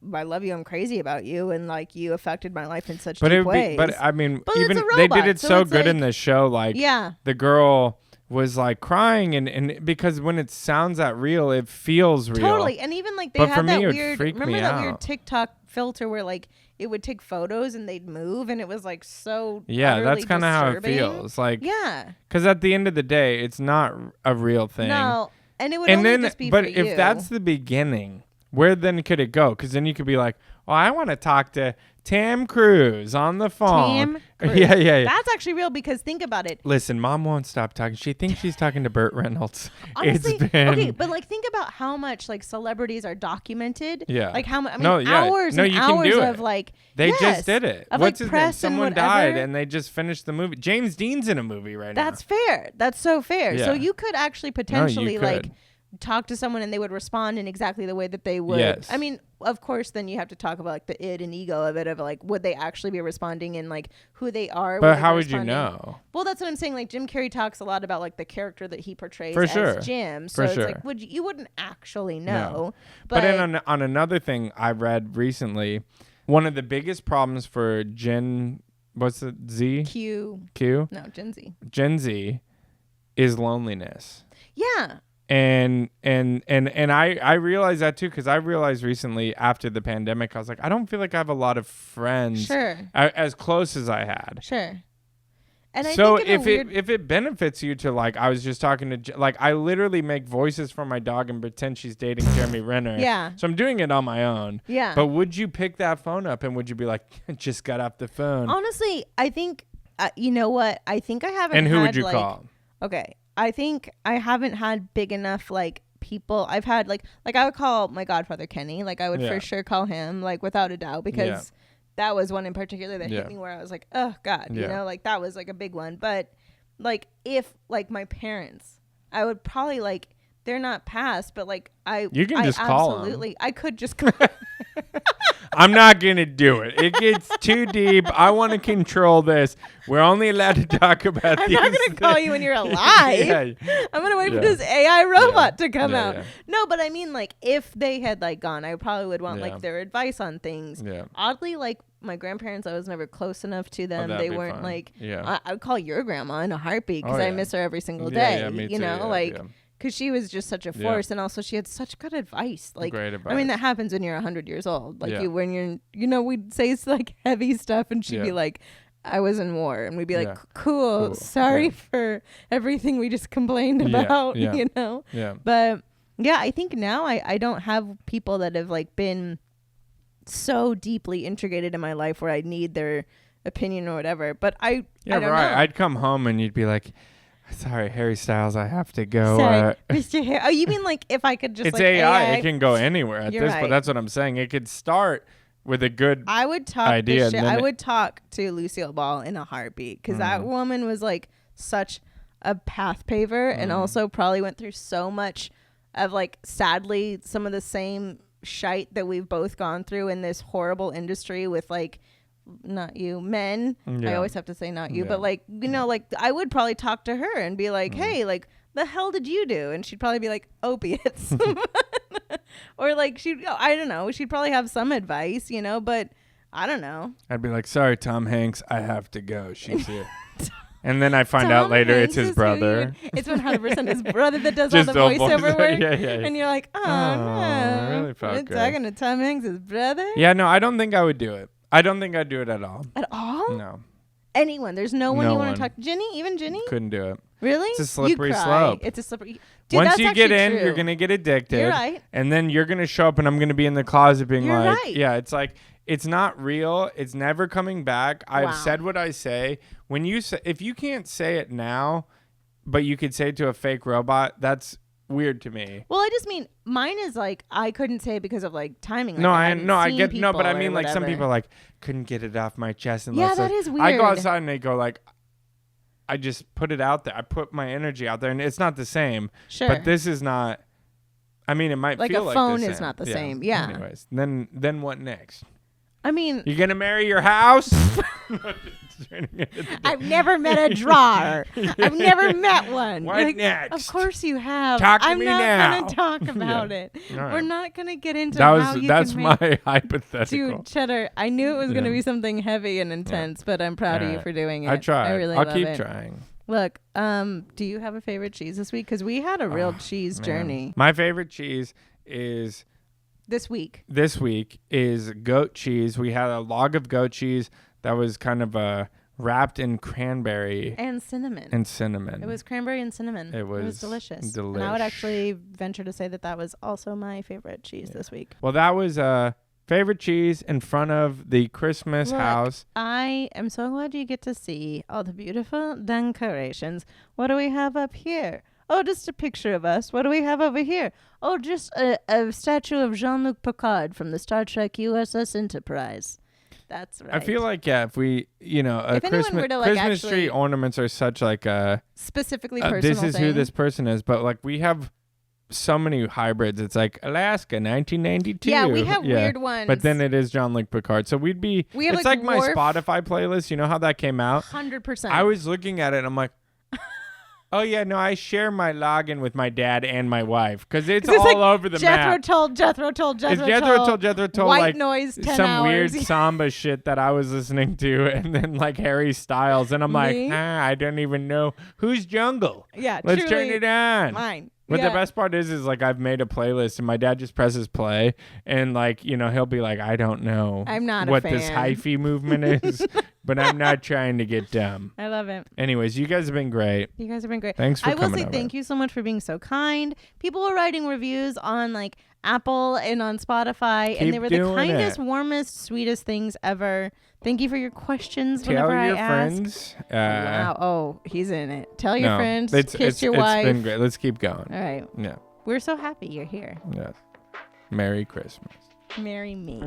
love you. I'm crazy about you, and like you affected my life in such deep ways. But I mean, but even they did it so good in the show. Like, the girl was like crying, and because when it sounds that real, it feels real. Totally, and even like they had that weird. Remember that weird TikTok filter where like it would take photos and they'd move, and it was like so. Yeah, that's kind of how it feels. Like, because at the end of the day, it's not a real thing. No, and it would only just be for you. But if that's the beginning, where then could it go? Because then you could be like, oh, I want to talk to Tam Cruise on the phone. Yeah. That's actually real because think about it. Listen, Mom won't stop talking. She thinks she's talking to Burt Reynolds. Honestly, okay, but like think about how much like celebrities are documented. Yeah. Like how much? I mean, hours and hours of like. They just did it. Of What's like his press name? Someone and died and they just finished the movie. James Dean's in a movie right now. That's fair. That's so fair. Yeah. So you could actually potentially like talk to someone and they would respond in exactly the way that they would. Yes. I mean, of course, then you have to talk about like the id and ego of it, of like, would they actually be responding in like who they are? But how would you know? Well, that's what I'm saying. Like Jim Carrey talks a lot about like the character that he portrays as Jim. So it's like, you wouldn't actually know. No. But on another thing I read recently, one of the biggest problems for what's it, Z? Q? No, Gen Z. Gen Z is loneliness. Yeah. And I realized that too, because I realized recently after the pandemic, I was like, I don't feel like I have a lot of friends as close as I had. Sure. And so if it benefits you to like, I was just talking to like, I literally make voices for my dog and pretend she's dating Jeremy Renner. Yeah. So I'm doing it on my own. Yeah. But would you pick that phone up and would you be like, just got off the phone? Honestly, I think, you know what? I think I haven't. And who would you call? Okay. I think I haven't had big enough like people. I've had like I would call my godfather Kenny. Like I would for sure call him, like without a doubt, because that was one in particular that hit me where I was like, oh God, you know, like that was like a big one. But like if like my parents, I would probably like, they're not past, but like you can just call them. I could just call. I'm not going to do it. It gets too deep. I want to control this. We're only allowed to talk about I'm not going to call you when you're alive. I'm going to wait for this AI robot to come out. Yeah. No, but I mean, like, if they had, like, gone, I probably would want, like, their advice on things. Yeah. Oddly, like, my grandparents, I was never close enough to them. They weren't, fun. Like, I would call your grandma in a heartbeat because I miss her every single day. Yeah, me too. You know, like... Yeah. Because she was just such a force, and also she had such good advice. Like, great advice. I mean, that happens when you're 100 years old. Like, when you're, you know, we'd say like heavy stuff, and she'd be like, "I was in war," and we'd be like, "Cool. Sorry for everything we just complained about." You know. Yeah. But yeah, I think now I don't have people that have like been so deeply integrated in my life where I need their opinion or whatever. But I don't know. I'd come home and you'd be like, sorry, Harry Styles, I have to go. Sorry, Mr. Harry. Oh, you mean like if I could just it's like AI. It can go anywhere at this, but that's what I'm saying. It could start with a good I would talk idea. I would talk to Lucille Ball in a heartbeat because that woman was like such a path paver and also probably went through so much of like, sadly, some of the same shite that we've both gone through in this horrible industry with like, not you, men. I always have to say not you, but like, you know, like I would probably talk to her and be like, hey, like the hell did you do? And she'd probably be like, opiates. Or like I don't know, she'd probably have some advice, you know, but I don't know. I'd be like, sorry, Tom Hanks, I have to go. She's here. And then I find out later it's his brother. It's 100% his brother that does all the voiceover work. And you're like, oh no. Really We're talking to Tom Hanks' brother? Yeah, no, I don't think I would do it. I don't think I'd do it at all. At all? No. Anyone? There's no one you want to talk to? Ginny? Even Ginny? Couldn't do it. Really? It's a slippery slope. It's a slippery... Dude, once you get in, you're going to get addicted. You're right. And then you're going to show up and I'm going to be in the closet being yeah, it's like, it's not real. It's never coming back. I've said what I say. When you say, if you can't say it now, but you could say it to a fake robot, that's weird to me. Well, I just mean mine is like I couldn't say it because of like timing. Like, I get but I mean like some people like couldn't get it off my chest. Yeah, that is weird. I go outside and they go like, I just put it out there. I put my energy out there, and it's not the same. Sure, but this is not. I mean, it might like feel a like phone the is same. not the same. Yeah. Anyways, then what next? I mean, you gonna marry your house? I've never met a drawer. I've never met one. What next? Of course you have. Talk to I'm me not now. gonna talk about it. Right. We're not gonna get into That's my hypothetical. Dude, Cheddar, I knew it was gonna be something heavy and intense, but I'm proud of you for doing it. I try. I really I'll love keep it. trying. Look, do you have a favorite cheese this week? Because we had a real cheese journey. My favorite cheese is this week is goat cheese. We had a log of goat cheese that was kind of wrapped in cranberry and cinnamon. It was cranberry and cinnamon. It was delicious. And I would actually venture to say that was also my favorite cheese this week. Well, that was favorite cheese in front of the Christmas house. I am so glad you get to see all the beautiful decorations. What do we have up here? Oh, just a picture of us. What do we have over here? Oh, just a statue of Jean-Luc Picard from the Star Trek USS Enterprise. That's right. I feel like, if we, if Christmas tree ornaments are such like a specifically personal this is thing. who this person is, but like we have so many hybrids. It's like Alaska 1992. Yeah, we have weird ones. But then it is Jean-Luc Picard. So it's like my Spotify playlist. You know how that came out? 100%. I was looking at it and I'm like, oh, yeah, no, I share my login with my dad and my wife because it's all like over the map. Jethro told, White like Noise 10 some hours. weird samba shit that I was listening to, and then like Harry Styles. And I'm like, I don't even know who's Jungle. Yeah, let's turn it on. Mine. But the best part is like I've made a playlist and my dad just presses play and like, he'll be like, I don't know what this hyphy movement is, but I'm not trying to get dumb. I love it. Anyways, you guys have been great. Thanks for coming over. I will say thank you so much for being so kind. People were writing reviews on like Apple and on Spotify, and they were the kindest, warmest, sweetest things ever. Thank you for your questions whenever I ask. Tell your friends. Wow. Oh, he's in it. Tell your friends. Kiss your wife. It's been great. Let's keep going. All right. Yeah. We're so happy you're here. Yes. Merry Christmas. Marry me.